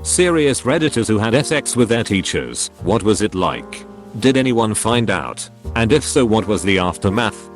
Serious Redditors who had sex with their teachers, what was it like? Did anyone find out? And if so, what was the aftermath?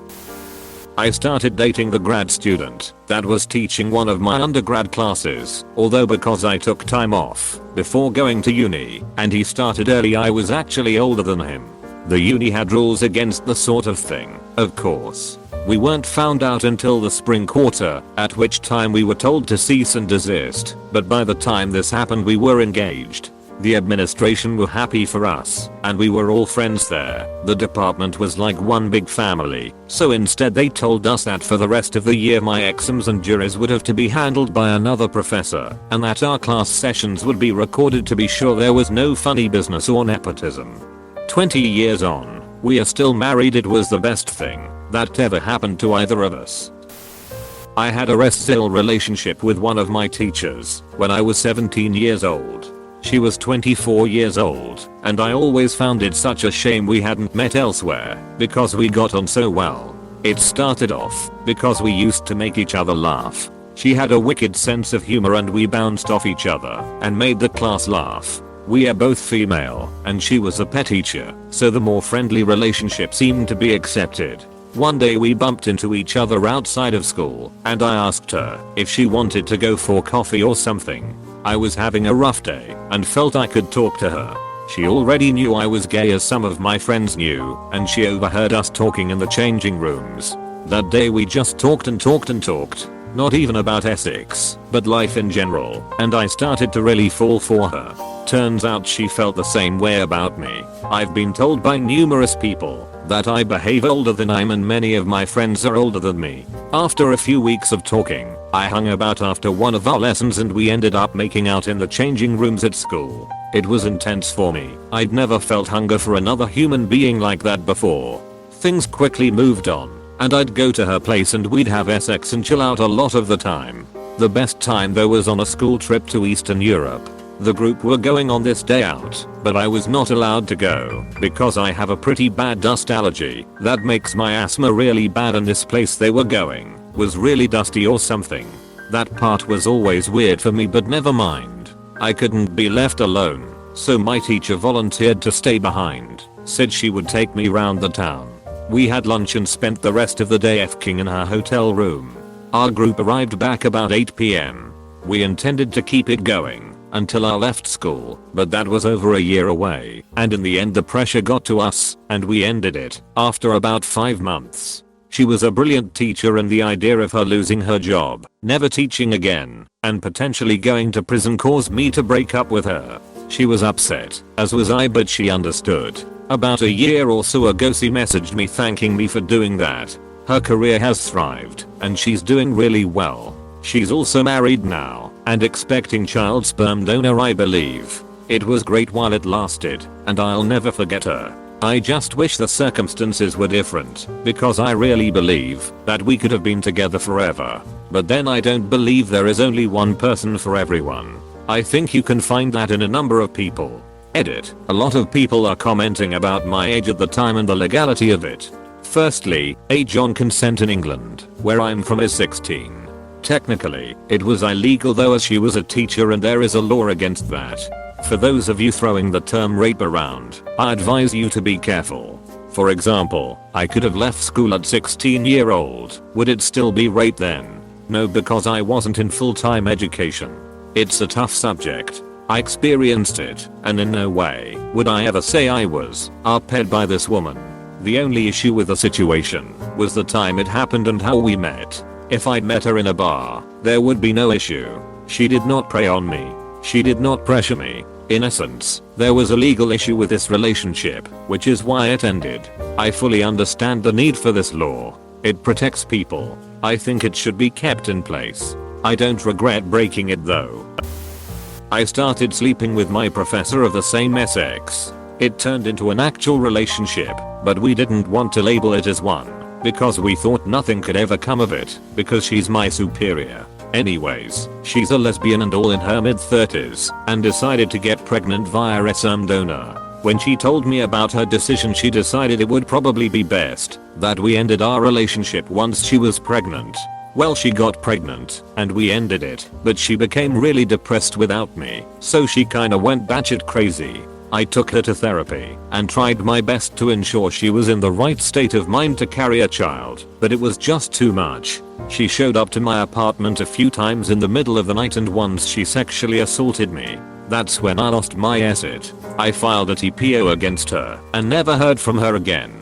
I started dating the grad student that was teaching one of my undergrad classes, although because I took time off before going to uni and he started early, I was actually older than him. The uni had rules against the sort of thing, of course. We weren't found out until the spring quarter, at which time we were told to cease and desist, but by the time this happened we were engaged. The administration were happy for us, and we were all friends there. The department was like one big family, so instead they told us that for the rest of the year my exams and juries would have to be handled by another professor, and that our class sessions would be recorded to be sure there was no funny business or nepotism. 20 years on, we are still married. It was the best thing that ever happened to either of us. I had a restless relationship with one of my teachers when I was 17 years old. She was 24 years old, and I always found it such a shame we hadn't met elsewhere, because we got on so well. It started off because we used to make each other laugh. She had a wicked sense of humor and we bounced off each other and made the class laugh. We are both female, and she was a pet teacher, so the more friendly relationship seemed to be accepted. One day we bumped into each other outside of school, and I asked her if she wanted to go for coffee or something. I was having a rough day and felt I could talk to her. She already knew I was gay, as some of my friends knew, and she overheard us talking in the changing rooms. That day we just talked and talked and talked. Not even about Essex, but life in general, and I started to really fall for her. Turns out she felt the same way about me. I've been told by numerous people that I behave older than I'm, and many of my friends are older than me. After a few weeks of talking, I hung about after one of our lessons and we ended up making out in the changing rooms at school. It was intense for me. I'd never felt hunger for another human being like that before. Things quickly moved on, and I'd go to her place and we'd have sex and chill out a lot of the time. The best time though was on a school trip to Eastern Europe. The group were going on this day out, but I was not allowed to go because I have a pretty bad dust allergy that makes my asthma really bad, and this place they were going was really dusty or something. That part was always weird for me, but never mind. I couldn't be left alone, so my teacher volunteered to stay behind, said she would take me round the town. We had lunch and spent the rest of the day f***ing in her hotel room. Our group arrived back about 8 PM. We intended to keep it going until I left school, but that was over a year away, and in the end the pressure got to us, and we ended it after about 5 months. She was a brilliant teacher, and the idea of her losing her job, never teaching again, and potentially going to prison caused me to break up with her. She was upset, as was I, but she understood. About a year or so ago she messaged me thanking me for doing that. Her career has thrived, and she's doing really well. She's also married now, and expecting child sperm donor, I believe. It was great while it lasted, and I'll never forget her. I just wish the circumstances were different, because I really believe that we could have been together forever. But then I don't believe there is only one person for everyone. I think you can find that in a number of people. Edit. A lot of people are commenting about my age at the time and the legality of it. Firstly, age on consent in England, where I'm from, is 16. Technically, it was illegal though, as she was a teacher and there is a law against that. For those of you throwing the term rape around, I advise you to be careful. For example, I could have left school at 16-year-old. Would it still be rape then? No, because I wasn't in full-time education. It's a tough subject. I experienced it, and in no way would I ever say I was upped by this woman. The only issue with the situation was the time it happened and how we met. If I'd met her in a bar, there would be no issue. She did not prey on me. She did not pressure me. In essence, there was a legal issue with this relationship, which is why it ended. I fully understand the need for this law. It protects people. I think it should be kept in place. I don't regret breaking it though. I started sleeping with my professor of the same sex. It turned into an actual relationship, but we didn't want to label it as one, because we thought nothing could ever come of it, because she's my superior. Anyways, she's a lesbian and all in her mid-30s, and decided to get pregnant via sperm donor. When she told me about her decision, she decided it would probably be best that we ended our relationship once she was pregnant. Well, she got pregnant and we ended it, but she became really depressed without me, so she kinda went batshit crazy. I took her to therapy and tried my best to ensure she was in the right state of mind to carry a child, but it was just too much. She showed up to my apartment a few times in the middle of the night and once she sexually assaulted me. That's when I lost my shit. I filed a TPO against her and never heard from her again.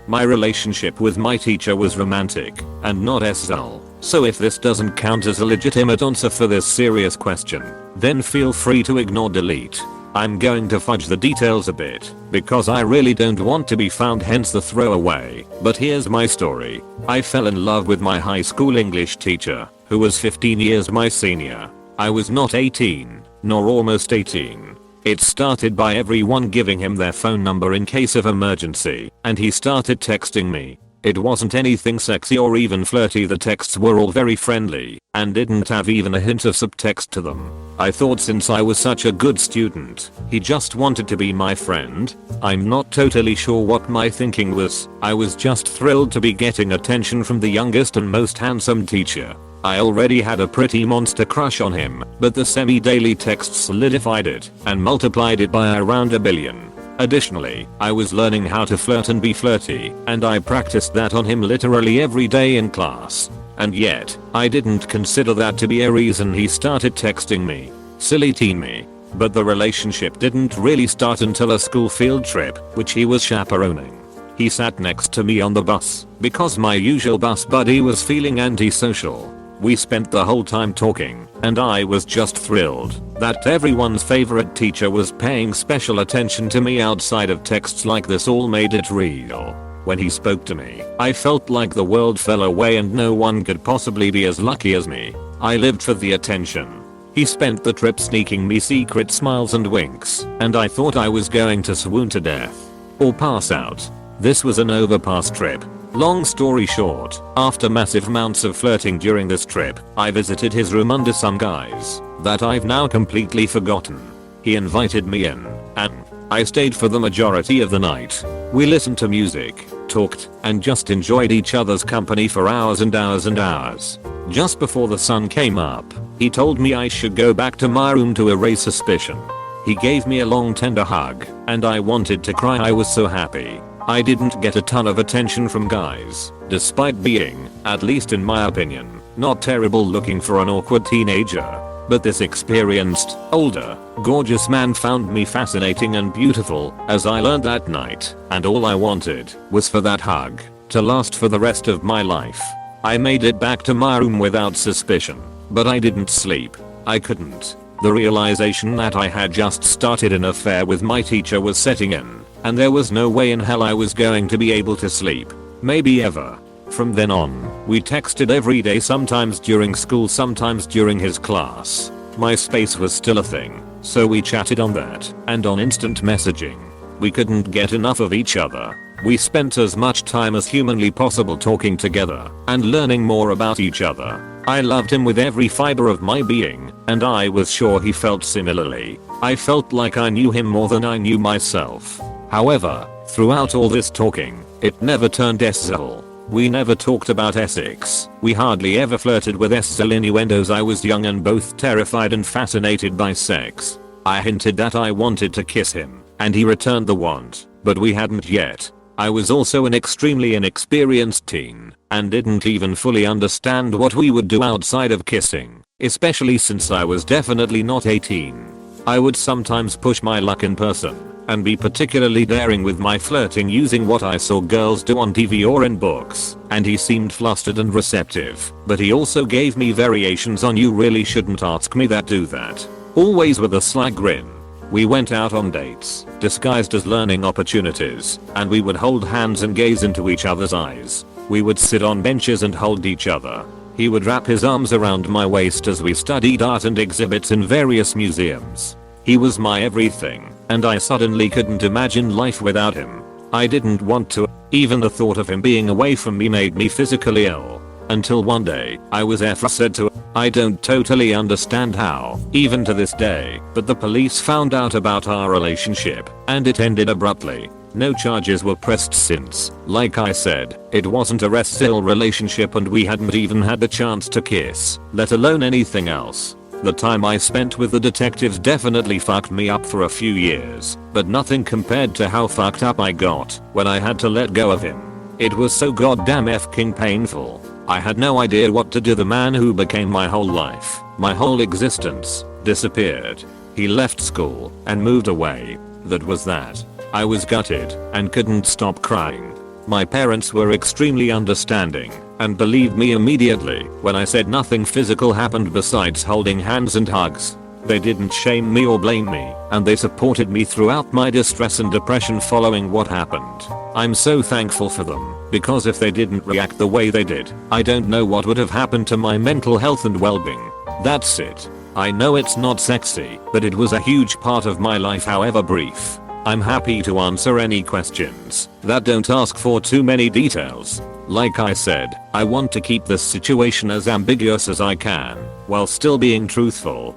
My relationship with my teacher was romantic and not SL, so if this doesn't count as a legitimate answer for this serious question, then feel free to ignore delete. I'm going to fudge the details a bit because I really don't want to be found, hence the throwaway, but here's my story. I fell in love with my high school English teacher, who was 15 years my senior. I was not 18, nor almost 18. It started by everyone giving him their phone number in case of emergency, and he started texting me. It wasn't anything sexy or even flirty, the texts were all very friendly and didn't have even a hint of subtext to them. I thought since I was such a good student, he just wanted to be my friend. I'm not totally sure what my thinking was. I was just thrilled to be getting attention from the youngest and most handsome teacher. I already had a pretty monster crush on him, but the semi-daily texts solidified it and multiplied it by around 1 billion. Additionally, I was learning how to flirt and be flirty, and I practiced that on him literally every day in class. And yet, I didn't consider that to be a reason he started texting me. Silly teen me. But the relationship didn't really start until a school field trip, which he was chaperoning. He sat next to me on the bus, because my usual bus buddy was feeling antisocial. We spent the whole time talking, and I was just thrilled that everyone's favorite teacher was paying special attention to me outside of texts. Like this all made it real. When he spoke to me, I felt like the world fell away and no one could possibly be as lucky as me. I lived for the attention. He spent the trip sneaking me secret smiles and winks, and I thought I was going to swoon to death or pass out. This was an overpass trip. Long story short, after massive amounts of flirting during this trip, I visited his room under some guise that I've now completely forgotten. He invited me in, and I stayed for the majority of the night. We listened to music, talked, and just enjoyed each other's company for hours and hours and hours. Just before the sun came up, he told me I should go back to my room to erase suspicion. He gave me a long tender hug, and I wanted to cry. I was so happy. I didn't get a ton of attention from guys, despite being, at least in my opinion, not terrible looking for an awkward teenager. But this experienced, older, gorgeous man found me fascinating and beautiful, as I learned that night, and all I wanted was for that hug to last for the rest of my life. I made it back to my room without suspicion, but I didn't sleep. I couldn't. The realization that I had just started an affair with my teacher was setting in, and there was no way in hell I was going to be able to sleep. Maybe ever. From then on, we texted every day, sometimes during school, sometimes during his class. MySpace was still a thing, so we chatted on that and on instant messaging. We couldn't get enough of each other. We spent as much time as humanly possible talking together and learning more about each other. I loved him with every fiber of my being, and I was sure he felt similarly. I felt like I knew him more than I knew myself. However, throughout all this talking, it never turned SL. We never talked about Essex. We hardly ever flirted with SL innuendos. I was young and both terrified and fascinated by sex. I hinted that I wanted to kiss him, and he returned the want, but we hadn't yet. I was also an extremely inexperienced teen, and didn't even fully understand what we would do outside of kissing, especially since I was definitely not 18. I would sometimes push my luck in person, and be particularly daring with my flirting using what I saw girls do on TV or in books, and he seemed flustered and receptive, but he also gave me variations on "you really shouldn't ask me that, do that," always with a sly grin. We went out on dates, disguised as learning opportunities, and we would hold hands and gaze into each other's eyes. We would sit on benches and hold each other. He would wrap his arms around my waist as we studied art and exhibits in various museums. He was my everything, and I suddenly couldn't imagine life without him. I didn't want to. Even the thought of him being away from me made me physically ill. Until one day, I was said to. I don't totally understand how, even to this day, but the police found out about our relationship, and it ended abruptly. No charges were pressed since, like I said, it wasn't a wrestle relationship and we hadn't even had the chance to kiss, let alone anything else. The time I spent with the detectives definitely fucked me up for a few years, but nothing compared to how fucked up I got when I had to let go of him. It was so goddamn f***ing painful. I had no idea what to do. The man who became my whole life, my whole existence, disappeared. He left school and moved away. That was that. I was gutted and couldn't stop crying. My parents were extremely understanding and believed me immediately when I said nothing physical happened besides holding hands and hugs. They didn't shame me or blame me, and they supported me throughout my distress and depression following what happened. I'm so thankful for them, because if they didn't react the way they did, I don't know what would have happened to my mental health and well-being. That's it. I know it's not sexy, but it was a huge part of my life, however brief. I'm happy to answer any questions that don't ask for too many details. Like I said, I want to keep this situation as ambiguous as I can, while still being truthful.